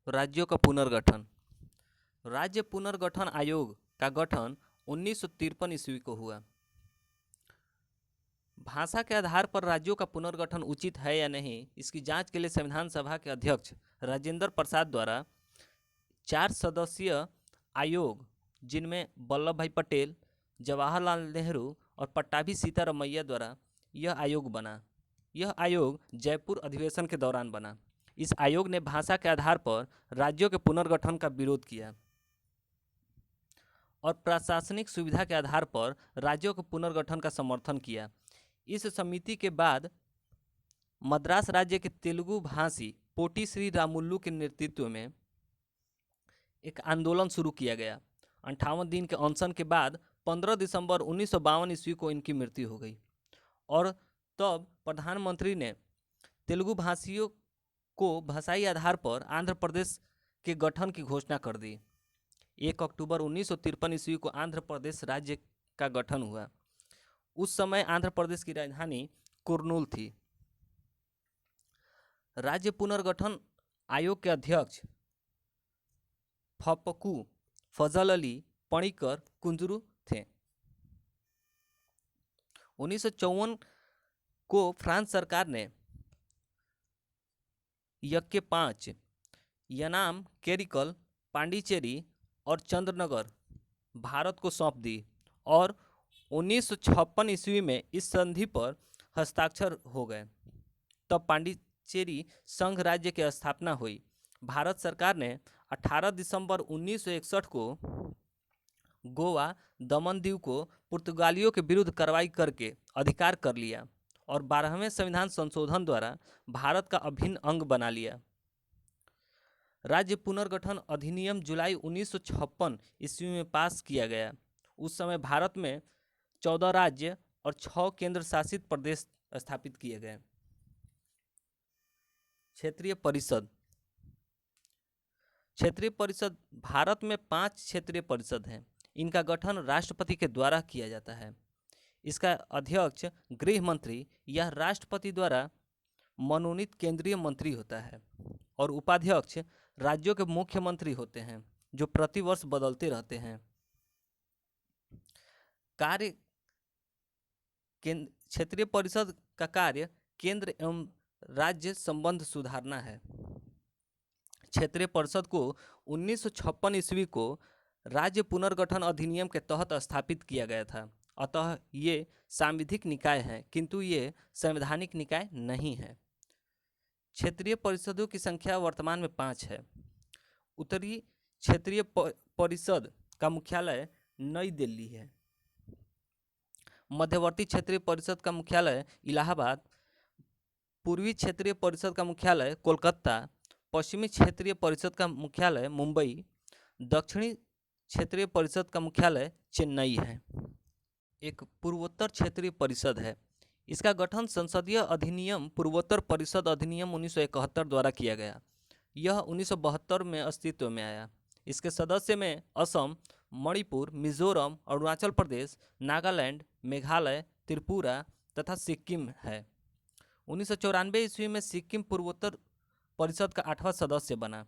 राज्यों का पुनर्गठन। राज्य पुनर्गठन आयोग का गठन 1953 ईस्वी को हुआ। भाषा के आधार पर राज्यों का पुनर्गठन उचित है या नहीं, इसकी जांच के लिए संविधान सभा के अध्यक्ष राजेंद्र प्रसाद द्वारा 4 सदस्यीय आयोग, जिनमें वल्लभ भाई पटेल, जवाहरलाल नेहरू और पट्टाभी सीतारमैया द्वारा यह आयोग बना। यह आयोग जयपुर अधिवेशन के दौरान बना। इस आयोग ने भाषा के आधार पर राज्यों के पुनर्गठन का विरोध किया और प्रशासनिक सुविधा के आधार पर राज्यों के पुनर्गठन का समर्थन किया। इस समिति के बाद मद्रास राज्य के तेलुगु भाषी पोटी श्री रामुलु के नेतृत्व में एक आंदोलन शुरू किया गया। 58 दिन के अनशन के बाद 15 दिसंबर 1952 ईस्वी को इनकी मृत्यु हो गई और तब प्रधानमंत्री ने तेलुगु भाषियों को भाषाई आधार पर आंध्र प्रदेश के गठन की घोषणा कर दी। 1 अक्टूबर 1953 ईस्वी को आंध्र प्रदेश राज्य का गठन हुआ। उस समय आंध्र प्रदेश की राजधानी कुर्नूल थी। राज्य पुनर्गठन आयोग के अध्यक्ष फप्पू फजल अली पणिकर कुंजरू थे। 1954 को फ्रांस सरकार ने यक्के 5 यनाम, केरिकल, पांडिचेरी और चंद्रनगर भारत को सौंप दी और 1956 ईस्वी में इस संधि पर हस्ताक्षर हो गए। तब पांडिचेरी संघ राज्य की स्थापना हुई। भारत सरकार ने 18 दिसंबर 1961 को गोवा, दमन दीव को पुर्तगालियों के विरुद्ध कार्रवाई करके अधिकार कर लिया और 12वें संविधान संशोधन द्वारा भारत का अभिन्न अंग बना लिया। राज्य पुनर्गठन अधिनियम जुलाई 1956 ईस्वी में पास किया गया। उस समय भारत में 14 राज्य और 6 केंद्र शासित प्रदेश स्थापित किए गए। क्षेत्रीय परिषद। क्षेत्रीय परिषद भारत में 5 क्षेत्रीय परिषद हैं। इनका गठन राष्ट्रपति के द्वारा किया जाता है। इसका अध्यक्ष गृह मंत्री या राष्ट्रपति द्वारा मनोनीत केंद्रीय मंत्री होता है और उपाध्यक्ष राज्यों के मुख्यमंत्री होते हैं, जो प्रतिवर्ष बदलते रहते हैं। कार्य क्षेत्रीय परिषद का कार्य केंद्र एवं राज्य संबंध सुधारना है। क्षेत्रीय परिषद को 1956 ईस्वी को राज्य पुनर्गठन अधिनियम के तहत स्थापित किया गया था। अतः ये सांविधिक निकाय है, किंतु ये संवैधानिक निकाय नहीं है। क्षेत्रीय परिषदों की संख्या वर्तमान में 5 है। उत्तरी क्षेत्रीय परिषद का मुख्यालय नई दिल्ली है। मध्यवर्ती क्षेत्रीय परिषद का मुख्यालय इलाहाबाद, पूर्वी क्षेत्रीय परिषद का मुख्यालय कोलकाता, पश्चिमी क्षेत्रीय परिषद का मुख्यालय मुंबई, दक्षिणी क्षेत्रीय परिषद का मुख्यालय चेन्नई है। एक पूर्वोत्तर क्षेत्रीय परिषद है। इसका गठन संसदीय अधिनियम पूर्वोत्तर परिषद अधिनियम 1971 द्वारा किया गया। यह 1972 में अस्तित्व में आया। इसके सदस्य में असम, मणिपुर, मिजोरम, अरुणाचल प्रदेश, नागालैंड, मेघालय, त्रिपुरा तथा सिक्किम है। 1994 ईस्वी में सिक्किम पूर्वोत्तर परिषद का 8वां सदस्य बना।